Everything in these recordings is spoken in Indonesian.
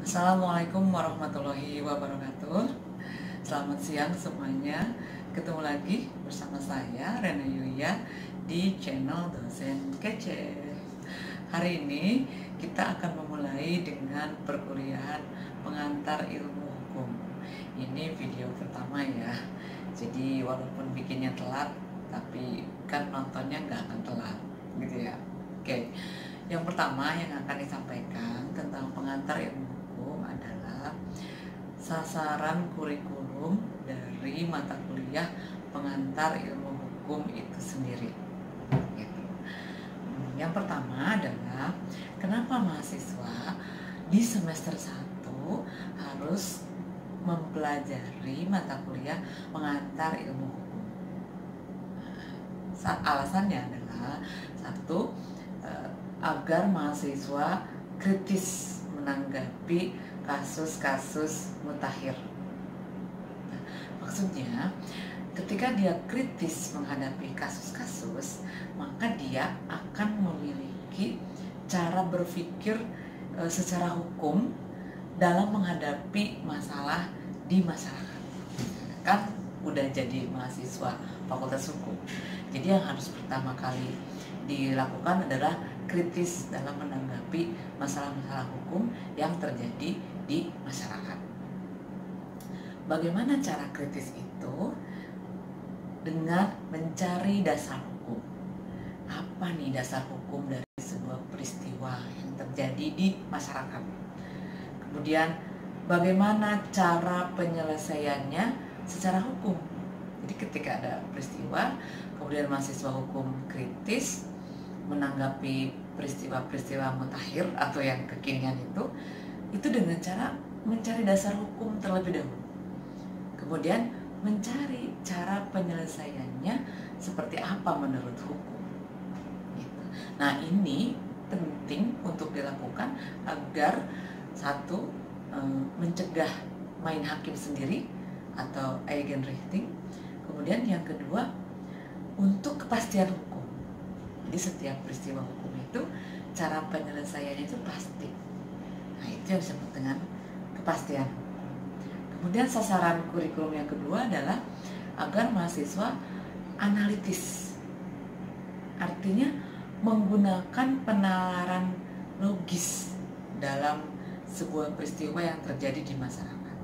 Assalamualaikum warahmatullahi wabarakatuh. Selamat siang semuanya. Ketemu lagi bersama saya Rena Yuya di channel Dosen Kece. Hari ini kita akan memulai dengan perkuliahan pengantar ilmu hukum. Ini video pertama ya. Jadi walaupun bikinnya telat, tapi kan nontonnya nggak akan telat, gitu ya. Oke. Yang pertama yang akan disampaikan tentang pengantar ilmu hukum adalah sasaran kurikulum dari mata kuliah pengantar ilmu hukum itu sendiri. Gitu. Yang pertama adalah kenapa mahasiswa di semester 1 harus mempelajari mata kuliah pengantar ilmu hukum. Alasannya adalah satu, agar mahasiswa kritis menanggapi kasus-kasus mutakhir. Nah, maksudnya ketika dia kritis menghadapi kasus-kasus, maka dia akan memiliki cara berpikir secara hukum dalam menghadapi masalah di masyarakat. Kan udah jadi mahasiswa Fakultas Hukum. Jadi yang harus pertama kali dilakukan adalah kritis dalam menanggapi masalah-masalah hukum yang terjadi di masyarakat. Bagaimana cara kritis itu? Dengan mencari dasar hukum. Apa nih dasar hukum dari sebuah peristiwa yang terjadi di masyarakat? Kemudian bagaimana cara penyelesaiannya secara hukum? Jadi ketika ada peristiwa, kemudian mahasiswa hukum kritis menanggapi peristiwa-peristiwa mutakhir atau yang kekinian itu dengan cara mencari dasar hukum terlebih dahulu. Kemudian mencari cara penyelesaiannya seperti apa menurut hukum. Gitu. Nah, ini penting untuk dilakukan agar satu, mencegah main hakim sendiri atau Eigenrecht. Kemudian yang kedua, untuk kepastian hukum. Jadi setiap peristiwa hukum itu cara penyelesaiannya itu pasti. Nah, itu yang disebut dengan kepastian hukum. Kemudian sasaran kurikulum yang kedua adalah agar mahasiswa analitis. Artinya menggunakan penalaran logis dalam sebuah peristiwa yang terjadi di masyarakat.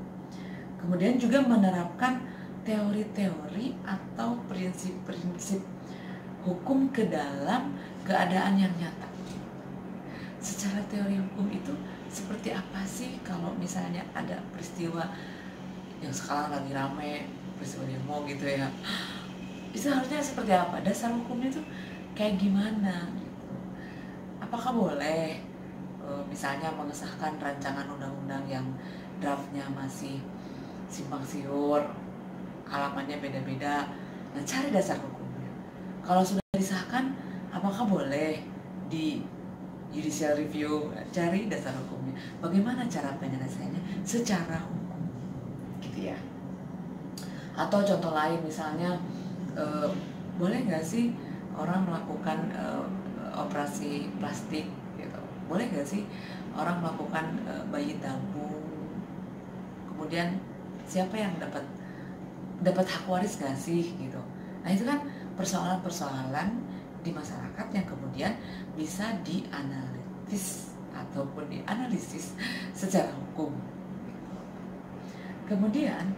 Kemudian juga menerapkan teori-teori atau prinsip-prinsip hukum ke dalam keadaan yang nyata. Secara teori hukum itu seperti apa sih kalau misalnya ada peristiwa yang sekarang lagi rame, peristiwa demo gitu ya. Itu harusnya seperti apa? Dasar hukumnya itu kayak gimana gitu. Apakah boleh misalnya mengesahkan rancangan undang-undang yang draftnya masih simpang siur, halamannya beda-beda. Nah, cari dasar hukumnya. Kalau sudah disahkan, apakah boleh di judicial review? Cari dasar hukumnya. Bagaimana cara penyelesaiannya secara hukum, gitu ya. Atau contoh lain misalnya, boleh nggak sih orang melakukan operasi plastik? Gitu. Boleh nggak sih orang melakukan bayi tabung? Kemudian siapa yang dapat hak waris nggak sih? Gitu. Nah, itu kan persoalan-persoalan di masyarakat yang kemudian bisa dianalitis ataupun dianalisis secara hukum. Kemudian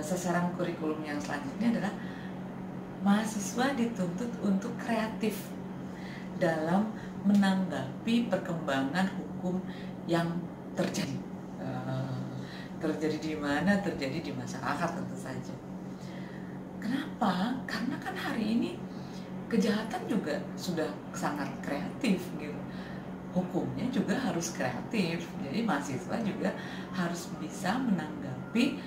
sasaran kurikulum yang selanjutnya adalah mahasiswa dituntut untuk kreatif dalam menanggapi perkembangan hukum yang terjadi. Terjadi di mana? Terjadi di masyarakat tentu saja. Kenapa? Karena kan hari ini kejahatan juga sudah sangat kreatif gitu. Hukumnya juga harus kreatif. Jadi mahasiswa juga harus bisa menanggapi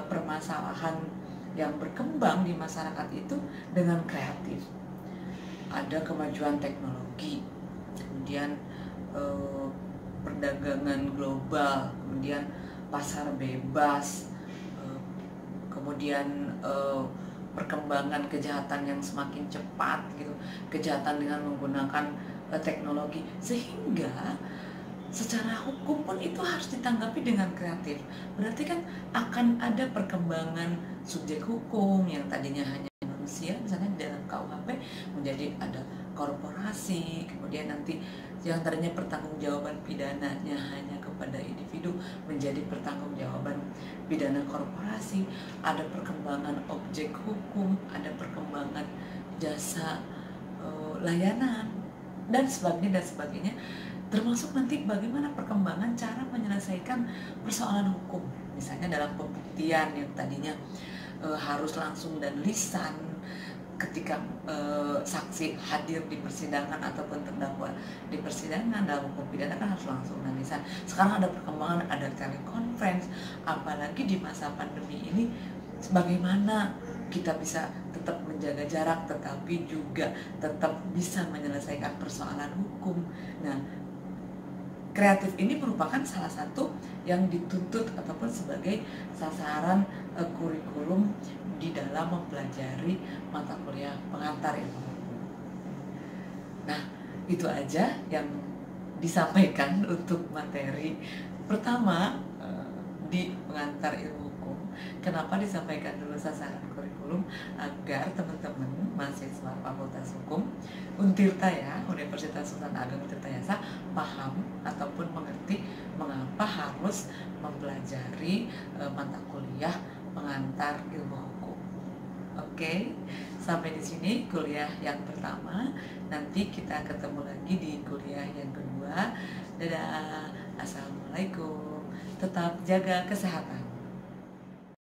permasalahan yang berkembang di masyarakat itu dengan kreatif. Ada kemajuan teknologi, kemudian perdagangan global, kemudian pasar bebas, kemudian perkembangan kejahatan yang semakin cepat gitu, kejahatan dengan menggunakan teknologi, sehingga secara hukum pun itu harus ditanggapi dengan kreatif. Berarti kan akan ada perkembangan subjek hukum yang tadinya hanya manusia, misalnya di dalam KUHP menjadi ada korporasi, kemudian nanti yang tadinya pertanggungjawaban pidananya hanya kepada individu menjadi pertanggungjawaban pidana korporasi, ada perkembangan objek hukum, ada perkembangan jasa layanan dan sebagainya, termasuk nanti bagaimana perkembangan cara menyelesaikan persoalan hukum, misalnya dalam pembuktian yang tadinya harus langsung dan lisan ketika saksi hadir di persidangan ataupun terdakwa di persidangan dalam hukum pidana kan harus langsung dan lisan. Sekarang ada perkembangan, ada telekonferensi, apalagi di masa pandemi ini bagaimana kita bisa tetap menjaga jarak tetapi juga tetap bisa menyelesaikan persoalan hukum. Nah, kreatif ini merupakan salah satu yang dituntut ataupun sebagai sasaran kurikulum di dalam mempelajari mata kuliah pengantar ilmu hukum. Nah, itu aja yang disampaikan untuk materi pertama di pengantar ilmu hukum. Kenapa disampaikan dulu sasaran kurikulum? Agar teman-teman mahasiswa Fakultas Hukum Untirta ya, Universitas Sultan Ageng Tirtayasa paham ataupun mengerti mengapa harus mempelajari mata kuliah pengantar ilmu hukum. Oke, sampai di sini kuliah yang pertama. Nanti kita ketemu lagi di kuliah yang kedua. Dadah, assalamualaikum. Tetap jaga kesehatan.